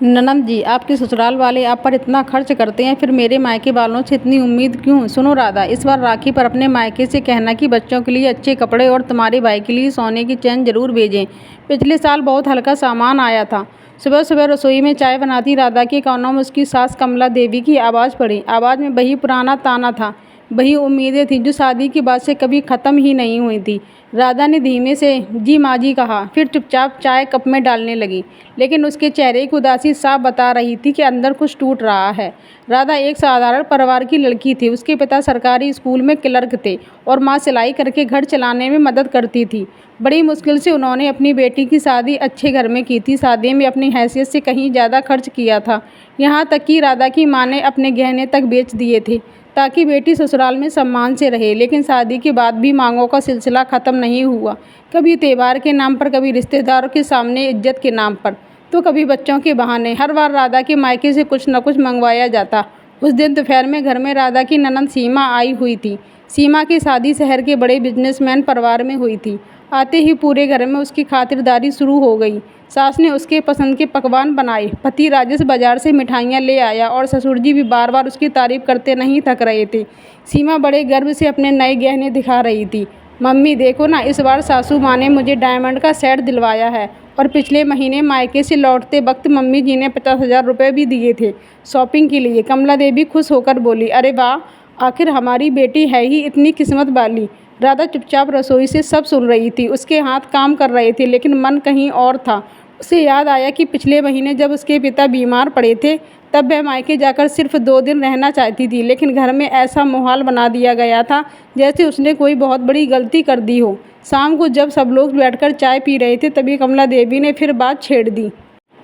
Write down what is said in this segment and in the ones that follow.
ननद जी, आपके ससुराल वाले आप पर इतना खर्च करते हैं, फिर मेरे मायके वालों से इतनी उम्मीद क्यों? सुनो राधा, इस बार राखी पर अपने मायके से कहना कि बच्चों के लिए अच्छे कपड़े और तुम्हारे भाई के लिए सोने की चैन जरूर भेजें। पिछले साल बहुत हल्का सामान आया था। सुबह सुबह रसोई में चाय बनाती राधा के कानों में उसकी सास कमला देवी की आवाज़ पड़ी। आवाज़ में वही पुराना ताना था, वही उम्मीदें थी जो शादी के बाद से कभी ख़त्म ही नहीं हुई थी। राधा ने धीमे से जी माँ जी कहा, फिर चुपचाप चाय कप में डालने लगी, लेकिन उसके चेहरे की उदासी साफ बता रही थी कि अंदर कुछ टूट रहा है। राधा एक साधारण परिवार की लड़की थी। उसके पिता सरकारी स्कूल में क्लर्क थे और माँ सिलाई करके घर चलाने में मदद करती थी। बड़ी मुश्किल से उन्होंने अपनी बेटी की शादी अच्छे घर में की थी। शादी में अपनी हैसियत से कहीं ज़्यादा खर्च किया था, यहाँ तक कि राधा की माँ ने अपने गहने तक बेच दिए थे ताकि बेटी ससुराल में सम्मान से रहे। लेकिन शादी के बाद भी मांगों का सिलसिला ख़त्म नहीं हुआ। कभी त्योहार के नाम पर, कभी रिश्तेदारों के सामने इज्जत के नाम पर, तो कभी बच्चों के बहाने। हर बार राधा के मायके से कुछ न कुछ मंगवाया जाता। उस दिन दोपहर में घर में राधा की ननद सीमा आई हुई थी। सीमा की शादी शहर के बड़े बिजनेसमैन परिवार में हुई थी। आते ही पूरे घर में उसकी खातिरदारी शुरू हो गई। सास ने उसके पसंद के पकवान बनाए, पति राजेश बाजार से मिठाइयाँ ले आया और ससुर जी भी बार बार उसकी तारीफ करते नहीं थक रहे थे। सीमा बड़े गर्व से अपने नए गहने दिखा रही थी। मम्मी देखो ना, इस बार सासू माँ ने मुझे डायमंड का सेट दिलवाया है, और पिछले महीने मायके से लौटते वक्त मम्मी जी ने 50,000 रुपये भी दिए थे शॉपिंग के लिए। कमला देवी खुश होकर बोली, अरे वाह, आखिर हमारी बेटी है ही इतनी किस्मत वाली। राधा चुपचाप रसोई से सब सुन रही थी। उसके हाथ काम कर रहे थे, लेकिन मन कहीं और था। उसे याद आया कि पिछले महीने जब उसके पिता बीमार पड़े थे, तब वह मायके जाकर सिर्फ 2 दिन रहना चाहती थी, लेकिन घर में ऐसा माहौल बना दिया गया था जैसे उसने कोई बहुत बड़ी गलती कर दी हो। शाम को जब सब लोग बैठकर चाय पी रहे थे, तभी कमला देवी ने फिर बात छेड़ दी।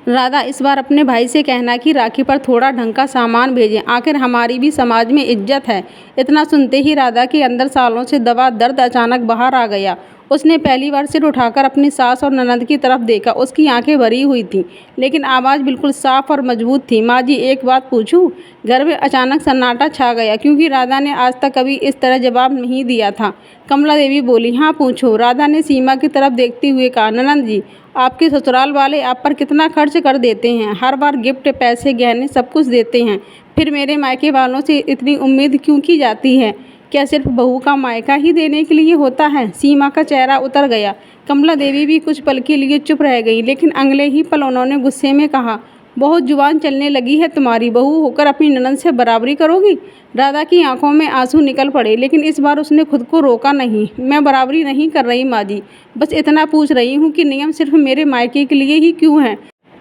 राधा, इस बार अपने भाई से कहना कि राखी पर थोड़ा ढंग का सामान भेजें, आखिर हमारी भी समाज में इज्जत है। इतना सुनते ही राधा के अंदर सालों से दबा दर्द अचानक बाहर आ गया। उसने पहली बार सिर उठाकर अपनी सास और ननद की तरफ देखा। उसकी आंखें भरी हुई थीं, लेकिन आवाज़ बिल्कुल साफ और मजबूत थी। माँ जी, एक बात पूछूं? घर में अचानक सन्नाटा छा गया, क्योंकि राधा ने आज तक कभी इस तरह जवाब नहीं दिया था। कमला देवी बोली, हाँ पूछो। राधा ने सीमा की तरफ देखते हुए कहा, ननद जी, आपके ससुराल वाले आप पर कितना खर्च कर देते हैं। हर बार गिफ्ट, पैसे, गहने सब कुछ देते हैं, फिर मेरे मायके वालों से इतनी उम्मीद क्यों की जाती है? क्या सिर्फ बहू का मायका ही देने के लिए होता है? सीमा का चेहरा उतर गया। कमला देवी भी कुछ पल के लिए चुप रह गई, लेकिन अगले ही पल उन्होंने गुस्से में कहा, बहुत जुबान चलने लगी है तुम्हारी। बहू होकर अपनी ननद से बराबरी करोगी? राधा की आंखों में आंसू निकल पड़े, लेकिन इस बार उसने खुद को रोका नहीं। मैं बराबरी नहीं कर रही माँ जी, बस इतना पूछ रही हूँ कि नियम सिर्फ मेरे मायके के लिए ही क्यों है?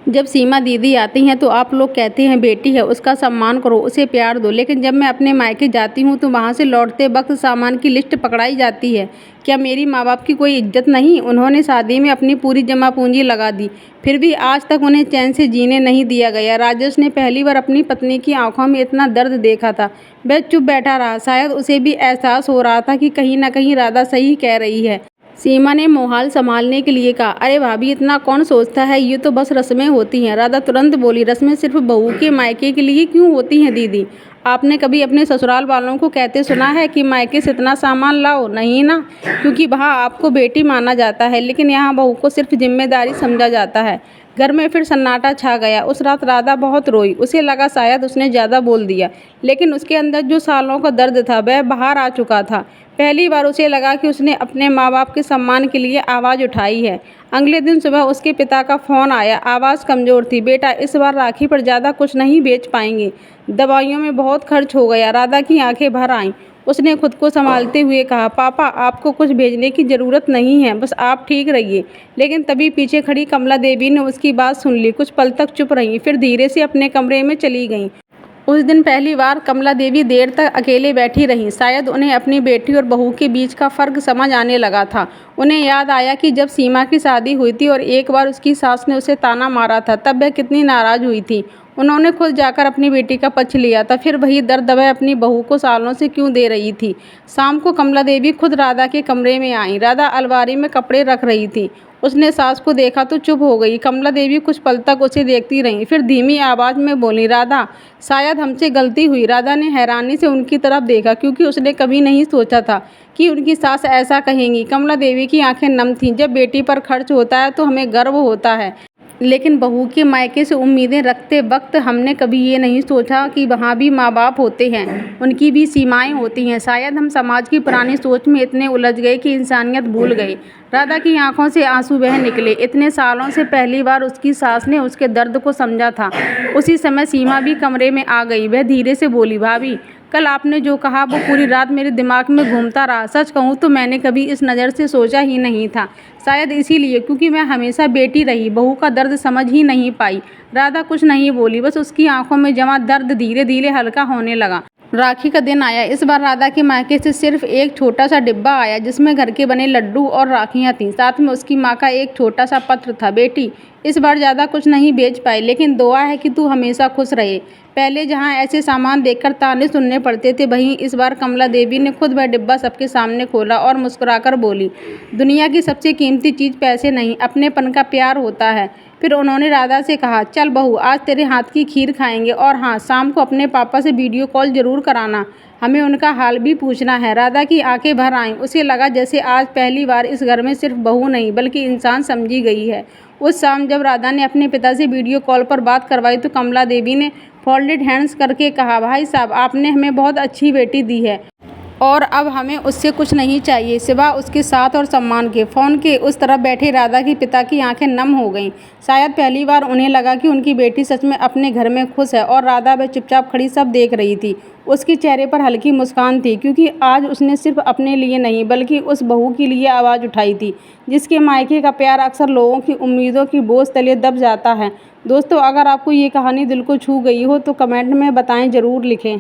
जब सीमा दीदी आती हैं तो आप लोग कहते हैं बेटी है, उसका सम्मान करो, उसे प्यार दो, लेकिन जब मैं अपने मायके जाती हूँ तो वहाँ से लौटते वक्त सामान की लिस्ट पकड़ाई जाती है। क्या मेरी माँ बाप की कोई इज्जत नहीं? उन्होंने शादी में अपनी पूरी जमा पूंजी लगा दी, फिर भी आज तक उन्हें चैन से जीने नहीं दिया गया। राजेश ने पहली बार अपनी पत्नी की आंखों में इतना दर्द देखा था। वह चुप बैठा रहा। शायद उसे भी एहसास हो रहा था कि कहीं ना कहीं राधा सही कह रही है। सीमा ने मोहाल संभालने के लिए कहा, अरे भाभी, इतना कौन सोचता है, ये तो बस रस्में होती हैं। राधा तुरंत बोली, रस्में सिर्फ बहू के मायके के लिए क्यों होती हैं दीदी? आपने कभी अपने ससुराल वालों को कहते सुना है कि मायके से इतना सामान लाओ? नहीं ना, क्योंकि वहाँ आपको बेटी माना जाता है, लेकिन यहाँ बहू को सिर्फ जिम्मेदारी समझा जाता है। घर में फिर सन्नाटा छा गया। उस रात राधा बहुत रोई। उसे लगा शायद उसने ज़्यादा बोल दिया, लेकिन उसके अंदर जो सालों का दर्द था वह बाहर आ चुका था। पहली बार उसे लगा कि उसने अपने माँ बाप के सम्मान के लिए आवाज़ उठाई है। अगले दिन सुबह उसके पिता का फ़ोन आया। आवाज़ कमज़ोर थी, बेटा, इस बार राखी पर ज़्यादा कुछ नहीं बेच पाएंगे, दवाइयों में बहुत खर्च हो गया। राधा की आंखें भर आईं। उसने खुद को संभालते हुए कहा, पापा, आपको कुछ भेजने की ज़रूरत नहीं है, बस आप ठीक रहिए। लेकिन तभी पीछे खड़ी कमला देवी ने उसकी बात सुन ली। कुछ पल तक चुप रहीं, फिर धीरे से अपने कमरे में चली गईं। उस दिन पहली बार कमला देवी देर तक अकेले बैठी रहीं। शायद उन्हें अपनी बेटी और बहू के बीच का फ़र्क समझ आने लगा था। उन्हें याद आया कि जब सीमा की शादी हुई थी और एक बार उसकी सास ने उसे ताना मारा था, तब वह कितनी नाराज़ हुई थी। उन्होंने खुद जाकर अपनी बेटी का पक्ष लिया था। फिर वही दर्द वह अपनी बहू को सालों से क्यों दे रही थी? शाम को कमला देवी खुद राधा के कमरे में आई। राधा अलमारी में कपड़े रख रही थी। उसने सास को देखा तो चुप हो गई। कमला देवी कुछ पल तक उसे देखती रही, फिर धीमी आवाज़ में बोली, राधा, शायद हमसे गलती हुई। राधा ने हैरानी से उनकी तरफ देखा, क्योंकि उसने कभी नहीं सोचा था कि उनकी सास ऐसा कहेंगी। कमला देवी की आंखें नम थीं। जब बेटी पर खर्च होता है तो हमें गर्व होता है, लेकिन बहू के मायके से उम्मीदें रखते वक्त हमने कभी ये नहीं सोचा कि वहाँ भी माँ बाप होते हैं, उनकी भी सीमाएं होती हैं। शायद हम समाज की पुरानी सोच में इतने उलझ गए कि इंसानियत भूल गए। राधा की आंखों से आंसू बह निकले। इतने सालों से पहली बार उसकी सास ने उसके दर्द को समझा था। उसी समय सीमा भी कमरे में आ गई। वह धीरे से बोली, भाभी, कल आपने जो कहा वो पूरी रात मेरे दिमाग में घूमता रहा। सच कहूँ तो मैंने कभी इस नज़र से सोचा ही नहीं था। शायद इसीलिए क्योंकि मैं हमेशा बेटी रही, बहू का दर्द समझ ही नहीं पाई। राधा कुछ नहीं बोली, बस उसकी आंखों में जमा दर्द धीरे धीरे हल्का होने लगा। राखी का दिन आया। इस बार राधा के मायके से सिर्फ एक छोटा सा डिब्बा आया जिसमें घर के बने लड्डू और राखियाँ थीं। साथ में उसकी माँ का एक छोटा सा पत्र था, बेटी, इस बार ज़्यादा कुछ नहीं बेच पाए, लेकिन दुआ है कि तू हमेशा खुश रहे। पहले जहाँ ऐसे सामान देखकर ताने सुनने पड़ते थे, वहीं इस बार कमला देवी ने खुद वह डिब्बा सबके सामने खोला और मुस्कुराकर बोली, दुनिया की सबसे कीमती चीज़ पैसे नहीं, अपनेपन का प्यार होता है। फिर उन्होंने राधा से कहा, चल बहू, आज तेरे हाथ की खीर खाएंगे, और हाँ, शाम को अपने पापा से वीडियो कॉल जरूर कराना, हमें उनका हाल भी पूछना है। राधा की आंखें भर आईं। उसे लगा जैसे आज पहली बार इस घर में सिर्फ बहू नहीं बल्कि इंसान समझी गई है। उस शाम जब राधा ने अपने पिता से वीडियो कॉल पर बात करवाई तो कमला देवी ने फोल्डेड हैंड्स करके कहा, भाई साहब, आपने हमें बहुत अच्छी बेटी दी है और अब हमें उससे कुछ नहीं चाहिए सिवा उसके साथ और सम्मान के। फ़ोन के उस तरफ बैठे राधा के पिता की आंखें नम हो गईं। शायद पहली बार उन्हें लगा कि उनकी बेटी सच में अपने घर में खुश है, और राधा वह चुपचाप खड़ी सब देख रही थी। उसके चेहरे पर हल्की मुस्कान थी, क्योंकि आज उसने सिर्फ अपने लिए नहीं बल्कि उस बहू के लिए आवाज़ उठाई थी जिसके मायके का प्यार अक्सर लोगों की उम्मीदों की बोझ तले दब जाता है। दोस्तों, अगर आपको ये कहानी दिल को छू गई हो तो कमेंट में बताएं, ज़रूर लिखें।